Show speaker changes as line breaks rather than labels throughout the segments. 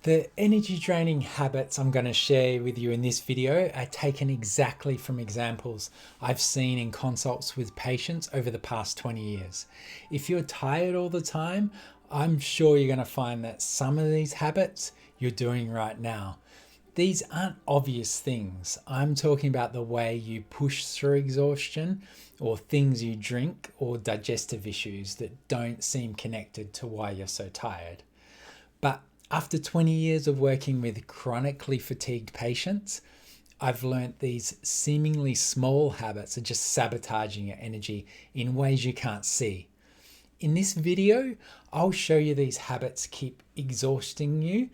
The energy draining habits I'm going to share with you in this video are taken exactly from examples I've seen in consults with patients over the past 20 years. If you're tired all the time, I'm sure you're going to find that some of these habits you're doing right now. These aren't obvious things. I'm talking about the way you push through exhaustion, or things you drink, or digestive issues that don't seem connected to why you're so tired. But after 20 years of working with chronically fatigued patients, I've learnt these seemingly small habits are just sabotaging your energy in ways you can't see. In this video, I'll show you these habits keep exhausting you,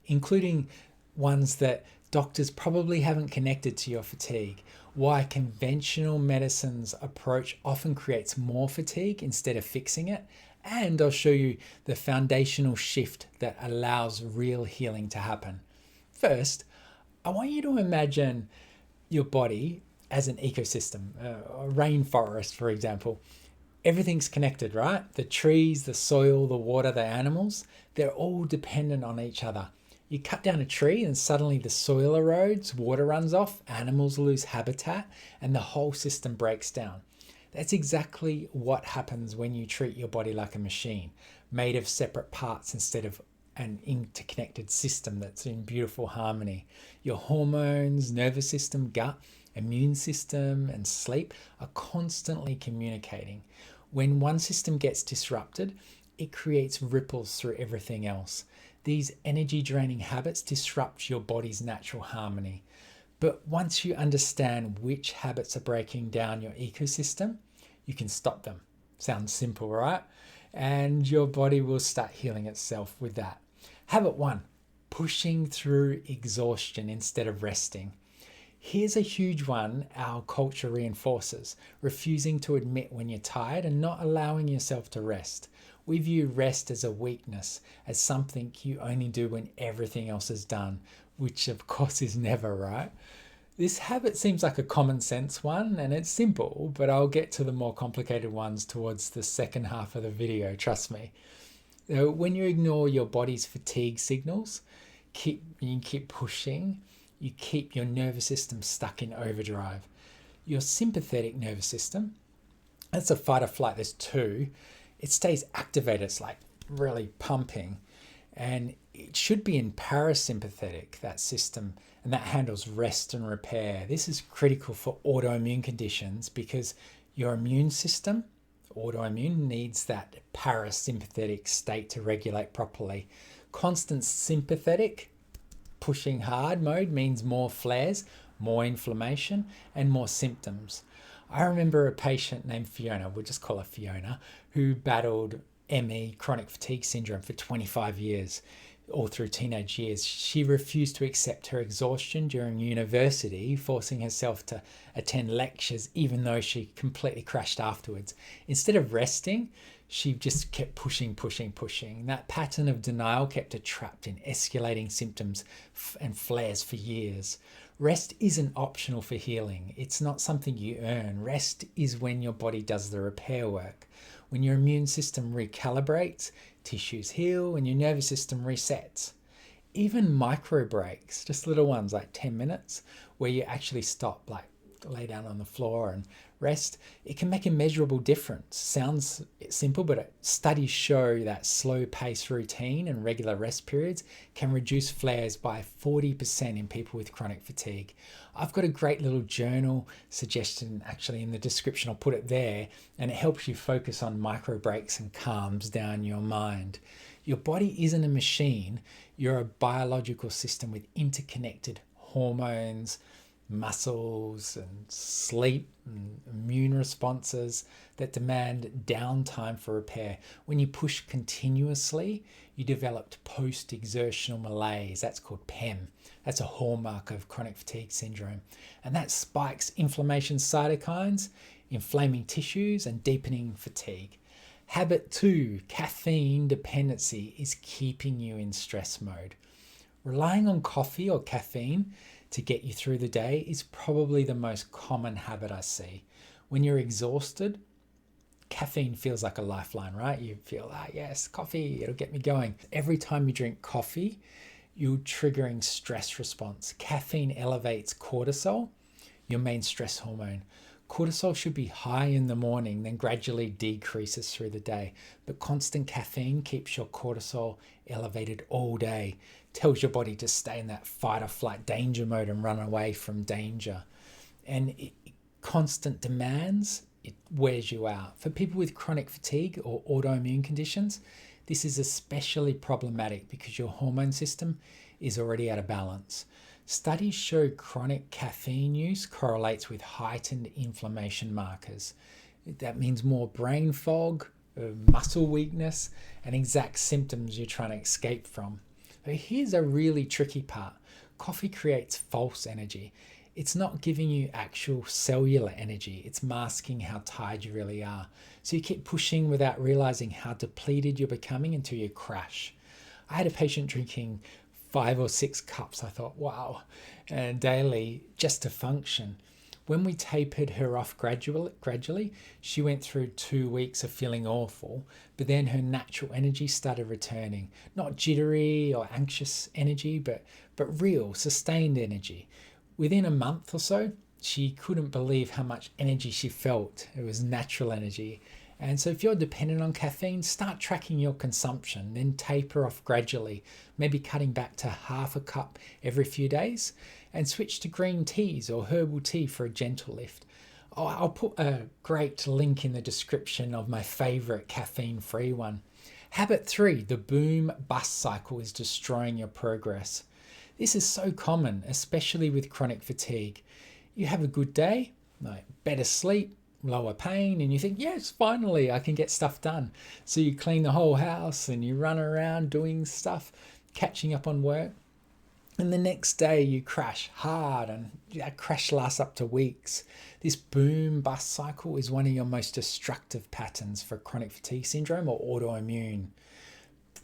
including ones that doctors probably haven't connected to your fatigue, why conventional medicine's approach often creates more fatigue instead of fixing it, and I'll show you the foundational shift that allows real healing to happen. First, I want you to imagine your body as an ecosystem, a rainforest, for example. Everything's connected, right? The trees, the soil, the water, the animals, they're all dependent on each other. You cut down a tree and suddenly the soil erodes, water runs off, animals lose habitat, and the whole system breaks down. That's exactly what happens when you treat your body like a machine, made of separate parts instead of an interconnected system that's in beautiful harmony. Your hormones, nervous system, gut, immune system, and sleep are constantly communicating. When one system gets disrupted, it creates ripples through everything else. These energy draining habits disrupt your body's natural harmony. But once you understand which habits are breaking down your ecosystem, you can stop them. Sounds simple, right? And your body will start healing itself with that. Habit 1, pushing through exhaustion instead of resting. Here's a huge one our culture reinforces: refusing to admit when you're tired and not allowing yourself to rest. We view rest as a weakness, as something you only do when everything else is done, which of course is never, right? This habit seems like a common sense one, and it's simple, but I'll get to the more complicated ones towards the second half of the video, trust me. When you ignore your body's fatigue signals, you keep pushing, you keep your nervous system stuck in overdrive. Your sympathetic nervous system, that's a fight or flight, there's two, it stays activated, it's like really pumping, and it should be in parasympathetic, that system, and that handles rest and repair. This is critical for autoimmune conditions because your immune system, autoimmune, needs that parasympathetic state to regulate properly. Constant sympathetic, pushing hard mode means more flares, more inflammation, and more symptoms. I remember a patient named Fiona, we'll just call her Fiona, who battled ME, chronic fatigue syndrome, for 25 years, all through teenage years. She refused to accept her exhaustion during university, forcing herself to attend lectures even though she completely crashed afterwards. Instead of resting, she just kept pushing. That pattern of denial kept her trapped in escalating symptoms and flares for years. Rest isn't optional for healing. It's not something you earn. Rest is when your body does the repair work. When your immune system recalibrates, tissues heal, and your nervous system resets. Even micro breaks, just little ones like 10 minutes, where you actually stop, like lay down on the floor and rest, it can make a measurable difference. Sounds simple, but studies show that slow pace routine and regular rest periods can reduce flares by 40% in people with chronic fatigue. I've got a great little journal suggestion actually in the description. I'll put it there, and it helps you focus on micro breaks and calms down your mind. Your body isn't a machine. You're a biological system with interconnected hormones, muscles, and sleep and immune responses that demand downtime for repair. When you push continuously, you develop post-exertional malaise. That's called PEM. That's a hallmark of chronic fatigue syndrome. And that spikes inflammation cytokines, inflaming tissues, and deepening fatigue. Habit 2, caffeine dependency, is keeping you in stress mode. Relying on coffee or caffeine to get you through the day is probably the most common habit I see. When you're exhausted, caffeine feels like a lifeline, right? You feel, yes, coffee, it'll get me going. Every time you drink coffee, you're triggering stress response. Caffeine elevates cortisol, your main stress hormone. Cortisol should be high in the morning, then gradually decreases through the day. But constant caffeine keeps your cortisol elevated all day, tells your body to stay in that fight or flight danger mode and run away from danger. And constant demands, it wears you out. For people with chronic fatigue or autoimmune conditions, this is especially problematic because your hormone system is already out of balance. Studies show chronic caffeine use correlates with heightened inflammation markers. That means more brain fog, muscle weakness, and exact symptoms you're trying to escape from. But here's a really tricky part. Coffee creates false energy. It's not giving you actual cellular energy. It's masking how tired you really are. So you keep pushing without realizing how depleted you're becoming until you crash. I had a patient drinking 5 or 6 cups, I thought, wow, and daily just to function. When we tapered her off gradually, she went through 2 weeks of feeling awful, but then her natural energy started returning. Not jittery or anxious energy, but real, sustained energy. Within a month or so, she couldn't believe how much energy she felt. It was natural energy. And so if you're dependent on caffeine, start tracking your consumption, then taper off gradually, maybe cutting back to half a cup every few days, and switch to green teas or herbal tea for a gentle lift. Oh, I'll put a great link in the description of my favorite caffeine-free one. Habit 3, the boom bust cycle is destroying your progress. This is so common, especially with chronic fatigue. You have a good day, like better sleep, lower pain, and you think, yes, finally I can get stuff done. So you clean the whole house and you run around doing stuff, catching up on work. And the next day you crash hard, and that crash lasts up to weeks. This boom bust cycle is one of your most destructive patterns for chronic fatigue syndrome or autoimmune.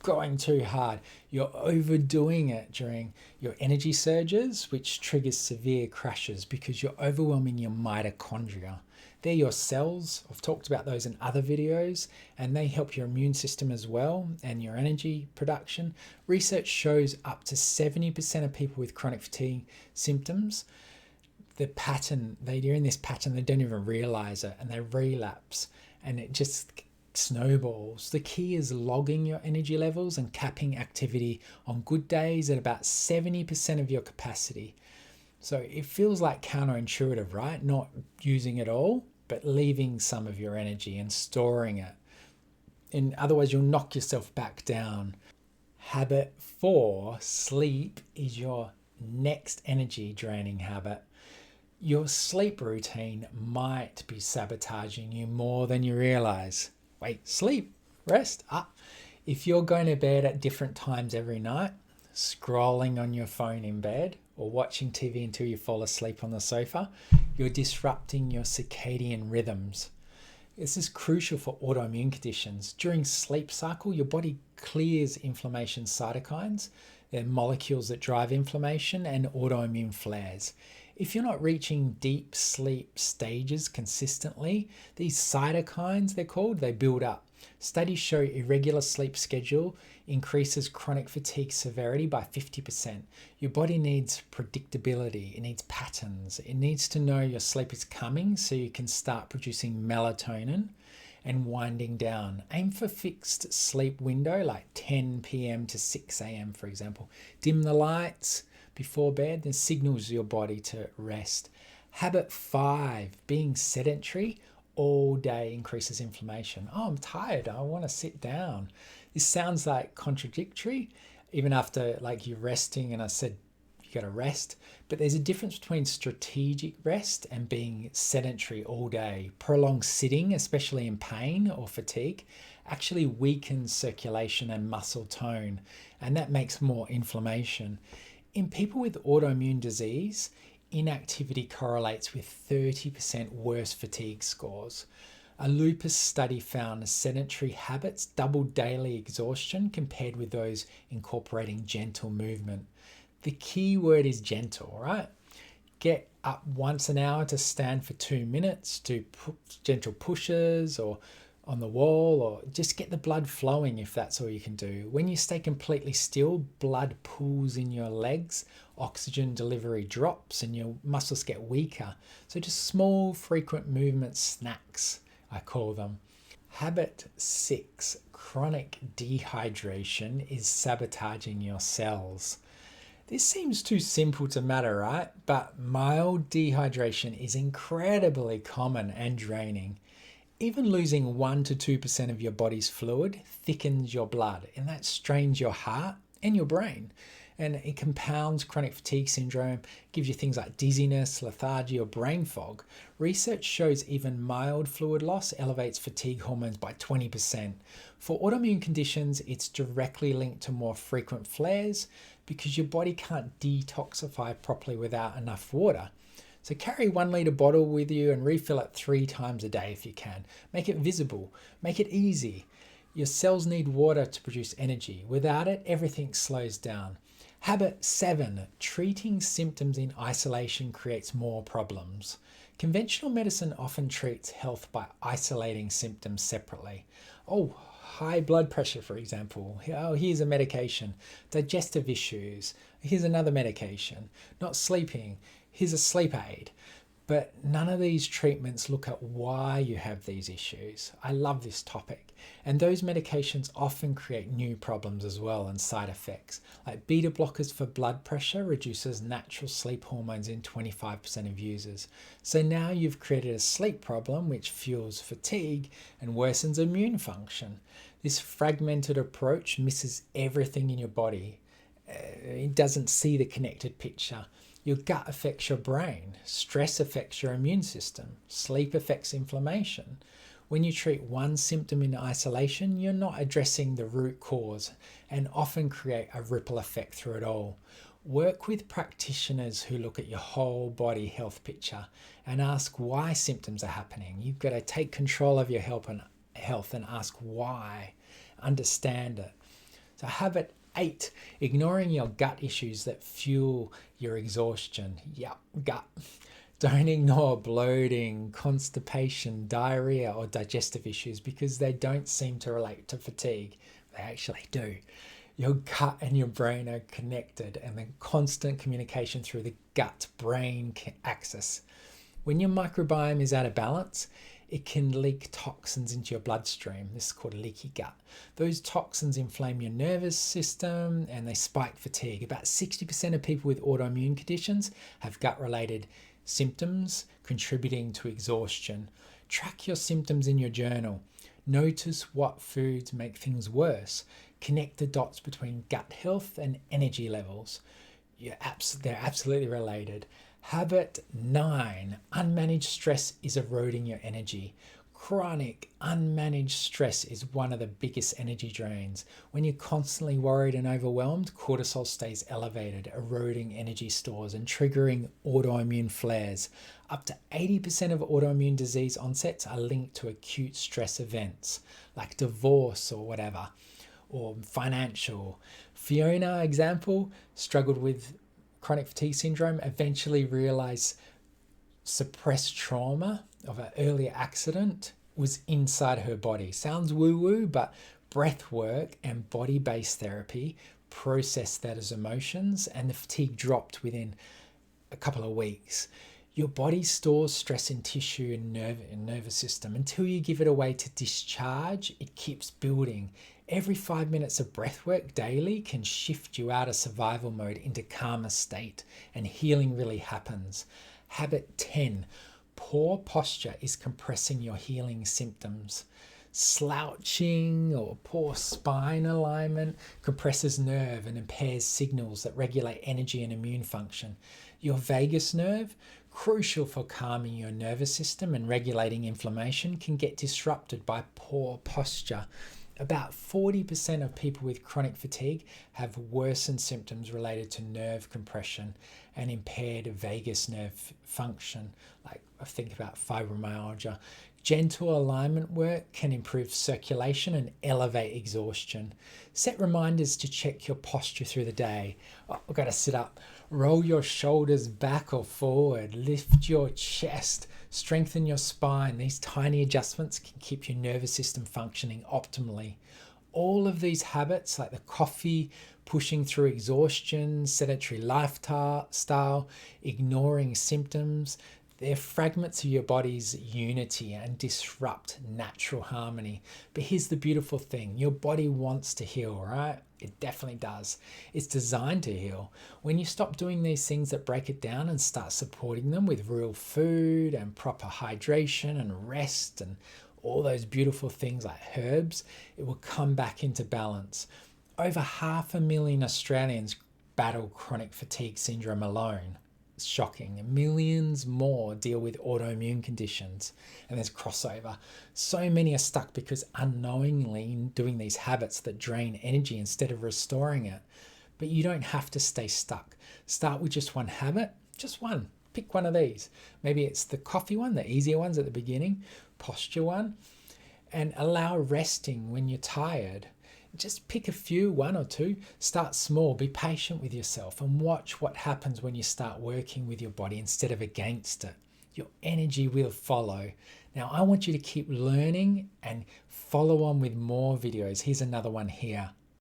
Going too hard, you're overdoing it during your energy surges, which triggers severe crashes because you're overwhelming your mitochondria. They're your cells. I've talked about those in other videos, and they help your immune system as well and your energy production. Research shows up to 70% of people with chronic fatigue symptoms, they're in this pattern, they don't even realize it, and they relapse, and it just snowballs. The key is logging your energy levels and capping activity on good days at about 70% of your capacity. So it feels like counterintuitive, right? Not using it all, but leaving some of your energy and storing it. And otherwise you'll knock yourself back down. Habit 4, sleep is your next energy draining habit. Your sleep routine might be sabotaging you more than you realize. Wait, sleep, rest, up. If you're going to bed at different times every night, scrolling on your phone in bed or watching TV until you fall asleep on the sofa, you're disrupting your circadian rhythms. This is crucial for autoimmune conditions. During sleep cycle, your body clears inflammation cytokines. They're molecules that drive inflammation and autoimmune flares. If you're not reaching deep sleep stages consistently, these cytokines, they're called, they build up. Studies show irregular sleep schedule increases chronic fatigue severity by 50%. Your body needs predictability, it needs patterns, it needs to know your sleep is coming so you can start producing melatonin and winding down. Aim for fixed sleep window like 10 p.m. to 6 a.m. for example. Dim the lights before bed, then signals your body to rest. Habit 5, being sedentary all day increases inflammation. Oh, I'm tired, I want to sit down. This sounds like contradictory, even after like you're resting and I said you got to rest, but there's a difference between strategic rest and being sedentary all day. Prolonged sitting, especially in pain or fatigue, actually weakens circulation and muscle tone, and that makes more inflammation. In people with autoimmune disease, inactivity correlates with 30% worse fatigue scores. A lupus study found sedentary habits doubled daily exhaustion compared with those incorporating gentle movement. The key word is gentle, right? Get up once an hour to stand for 2 minutes, do gentle pushes or on the wall, or just get the blood flowing if that's all you can do. When you stay completely still, blood pools in your legs, oxygen delivery drops, and your muscles get weaker. So just small, frequent movement snacks, I call them. Habit 6, chronic dehydration is sabotaging your cells. This seems too simple to matter, right? But mild dehydration is incredibly common and draining. Even losing 1 to 2% of your body's fluid thickens your blood, and that strains your heart and your brain. And it compounds chronic fatigue syndrome, gives you things like dizziness, lethargy, or brain fog. Research shows even mild fluid loss elevates fatigue hormones by 20%. For autoimmune conditions, it's directly linked to more frequent flares because your body can't detoxify properly without enough water. So carry 1 litre bottle with you and refill it 3 times a day if you can. Make it visible, make it easy. Your cells need water to produce energy. Without it, everything slows down. Habit 7, treating symptoms in isolation creates more problems. Conventional medicine often treats health by isolating symptoms separately. Oh, high blood pressure, for example. Oh, here's a medication. Digestive issues. Here's another medication. Not sleeping. Here's a sleep aid. But none of these treatments look at why you have these issues. I love this topic. And those medications often create new problems as well and side effects. Like beta blockers for blood pressure reduces natural sleep hormones in 25% of users. So now you've created a sleep problem which fuels fatigue and worsens immune function. This fragmented approach misses everything in your body. It doesn't see the connected picture. Your gut affects your brain, stress affects your immune system, sleep affects inflammation. When you treat one symptom in isolation, you're not addressing the root cause and often create a ripple effect through it all. Work with practitioners who look at your whole body health picture and ask why symptoms are happening. You've got to take control of your health and ask why. Understand it. So habit 8, ignoring your gut issues that fuel your exhaustion. Yeah, gut. Don't ignore bloating, constipation, diarrhea, or digestive issues because they don't seem to relate to fatigue. They actually do. Your gut and your brain are connected, and the constant communication through the gut-brain axis. When your microbiome is out of balance, it can leak toxins into your bloodstream. This is called leaky gut. Those toxins inflame your nervous system and they spike fatigue. About 60% of people with autoimmune conditions have gut-related symptoms contributing to exhaustion. Track your symptoms in your journal. Notice what foods make things worse. Connect the dots between gut health and energy levels. They're absolutely related. Habit 9, unmanaged stress is eroding your energy. Chronic unmanaged stress is one of the biggest energy drains. When you're constantly worried and overwhelmed, cortisol stays elevated, eroding energy stores and triggering autoimmune flares. Up to 80% of autoimmune disease onsets are linked to acute stress events, like divorce or whatever, or financial. Fiona, example, struggled with chronic fatigue syndrome, eventually realized suppressed trauma of an earlier accident was inside her body. Sounds woo-woo, but breath work and body-based therapy processed that as emotions, and the fatigue dropped within a couple of weeks. Your body stores stress in tissue and nervous system. Until you give it a way to discharge, it keeps building. Every 5 minutes of breath work daily can shift you out of survival mode into calmer state, and healing really happens. Habit 10, poor posture is compressing your healing symptoms. Slouching or poor spine alignment compresses nerve and impairs signals that regulate energy and immune function. Your vagus nerve, crucial for calming your nervous system and regulating inflammation, can get disrupted by poor posture. About 40% of people with chronic fatigue have worsened symptoms related to nerve compression and impaired vagus nerve function. Like I think about fibromyalgia, Gentle alignment work can improve circulation and elevate exhaustion. Set reminders to check your posture through the day. Oh, I've got to sit up. Roll your shoulders back or forward. Lift your chest. Strengthen your spine. These tiny adjustments can keep your nervous system functioning optimally. All of these habits, like the coffee, pushing through exhaustion, sedentary lifestyle, ignoring symptoms, they're fragments of your body's unity and disrupt natural harmony. But here's the beautiful thing. Your body wants to heal, right? It definitely does. It's designed to heal. When you stop doing these things that break it down and start supporting them with real food and proper hydration and rest and all those beautiful things like herbs, it will come back into balance. Over 500,000 Australians battle chronic fatigue syndrome alone. It's shocking. Millions more deal with autoimmune conditions, and there's crossover. So many are stuck because unknowingly doing these habits that drain energy instead of restoring it. But you don't have to stay stuck. Start with just one habit, just one. Pick one of these. Maybe it's the coffee one, the easier ones at the beginning, posture one, and allow resting when you're tired. Just pick a few, one or two. Start small, be patient with yourself, and watch what happens when you start working with your body instead of against it. Your energy will follow. Now, I want you to keep learning and follow on with more videos. Here's another one here.